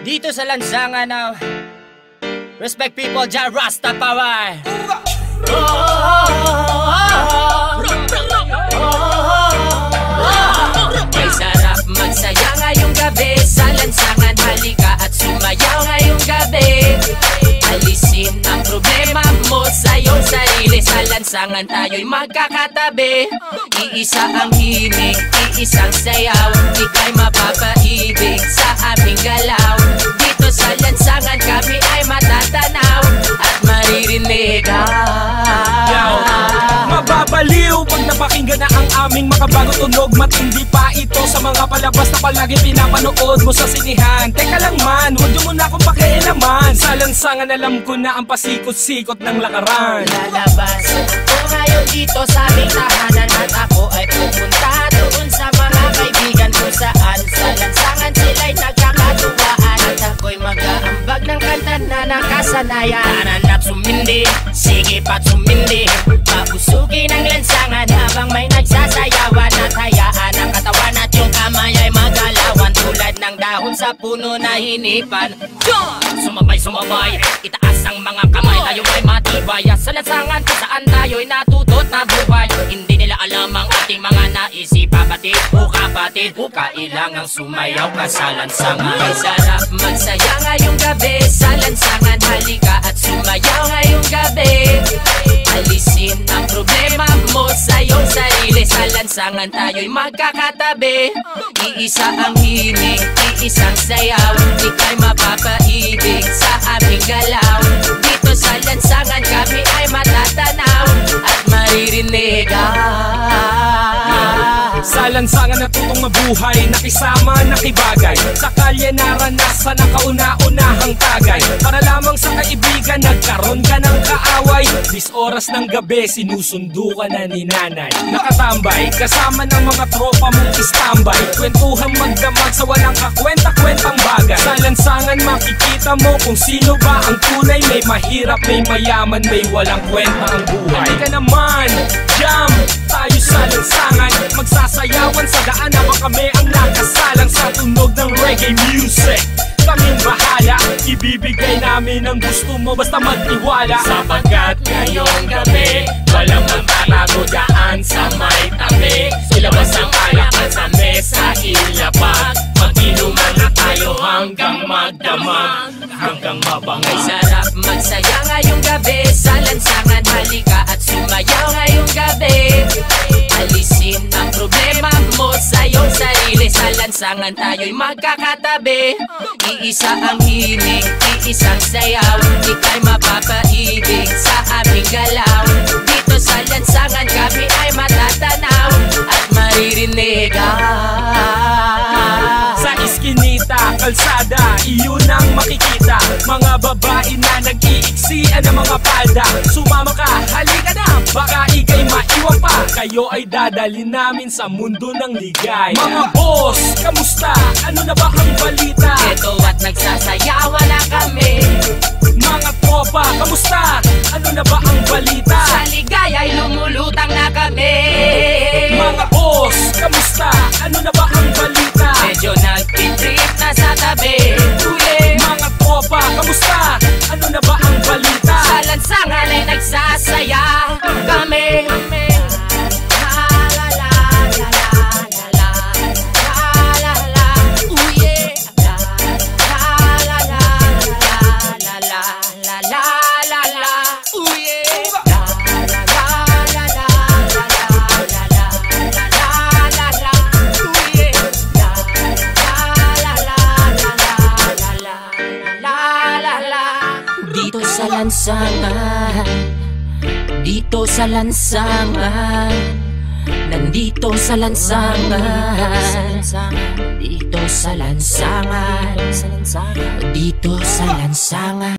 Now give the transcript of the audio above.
Dito sa lansangan na respect people, Jah Rastafari. May sarap magsaya ngayong gabi sa lansangan, halika at sumayaw ngayong gabi. Alisin ang problema mo sa iyong sarili, sa lansangan tayo'y magkakatabi. Iisa ang himig, iisang sayaw, ika'y mapapaibig sa aming galaw. Dito sa lansangan kami ay matatanaw at maririnig. Mababaliw pag napakinggan na ang aming makabagong tunog. Matindi pa ito sa mga palabas na palagi pinapanood mo sa sinihan. Teka lang man, huwag niyo muna akong pakialaman. Sa lansangan alam ko na ang pasikot-sikot ng lakaran. Lalabas ako ngayon dito sa aming tahanan, at ako ay pupunta doon sa mga kaibigan kung saan sa lansangan sila'y nagkakatuwaan. At ako'y mag-aambag ng kanta na nakasanayan. Nananap sumindi, sige pa't sumindi, pausugin ang lansangan habang may nagsasayawan. At hayaan ang katawan at yung kamay ay magalawan, tulad ng dahon sa puno na hinipan. Sumabay, itaas ang mga kamay, tayo ay matibay. Sa lansangan kung saan tayo'y natutot na buhay. Hindi nila alam ang ating mga naisip, kapatid o kapatid, o kailangang sumayaw ka sa lansangan. May sarap magsaya ngayong gabi sa lansangan, halika at sumayaw ngayong gabi. Alisin ang problema mo sa iyong sarili, sa lansangan tayo'y magkakatabi. Iisa ang himig, iisang sayaw, ika'y mapapaibig sa aming galaw. Dito sa lansangan kami ay matatanaw at maririnig. Sa lansangan natutong mabuhay, nakisama, nakibagay. Sa kalye naranasan ang kauna-unahang tagay. Para lamang sa kaibigan, nagkaroon ka ng kaaway. 10 oras ng gabi, sinusundo ka na ni nanay. Nakatambay, kasama ng mga tropa mong istambay. Kwentuhang magdamag sa walang kakwenta-kwentang bagay. Sa lansangan makikita mo kung sino ba ang tunay. May mahirap, may mayaman, may walang kwenta ang buhay. Halika naman, jam tayo sa lansangan, magsasayawan sa daan habang kami ang nakasalang sa tunog ng reggae music. Kaming bahala, ibibigay namin ang gusto mo, basta magtiwala. Sapagkat ngayong gabi, walang magtatago daan sa may tabi. Ilabas ang alak at sa mesa ilapat, mag-inuman na tayo hanggang magdamag, hanggang mabangay. May sarap magsaya ngayong gabi sa lansangan, halika at sumayaw ngayong gabi. Alisin ang problema mo sa iyong sarili, sa lansangan tayo'y magkakatabi. Iisa ang himig, iisang sayaw, ika'y mapapaibig sa aming galaw. Dito sa lansangan kami ay matatanaw at maririnig. Sa iskinita, kalsada, iyon ang makikita. Mga babae na nag-iiksian ng mga palda. Sumama ka, halika na, baka ika'y maiwan pa. Kayo ay dadalhin namin sa mundo ng ligay. Mga boss, kamusta? Ano na ba ang balita? Ito at nagsasayawan na kami. Mga tropa, kamusta? Ano na ba ang balita? Sa ligaya'y lumulutang na kami. Mga boss, kamusta? Ano na ba ang balita? Medyo nagtitrip na sa tabi. Mga tropa, kamusta? Ano na ba ang balita? Sa lansangan ay nagsasaya kami. Dito sa lansangan, dito sa lansangan, nandito sa lansangan, dito sa lansangan, dito sa lansangan.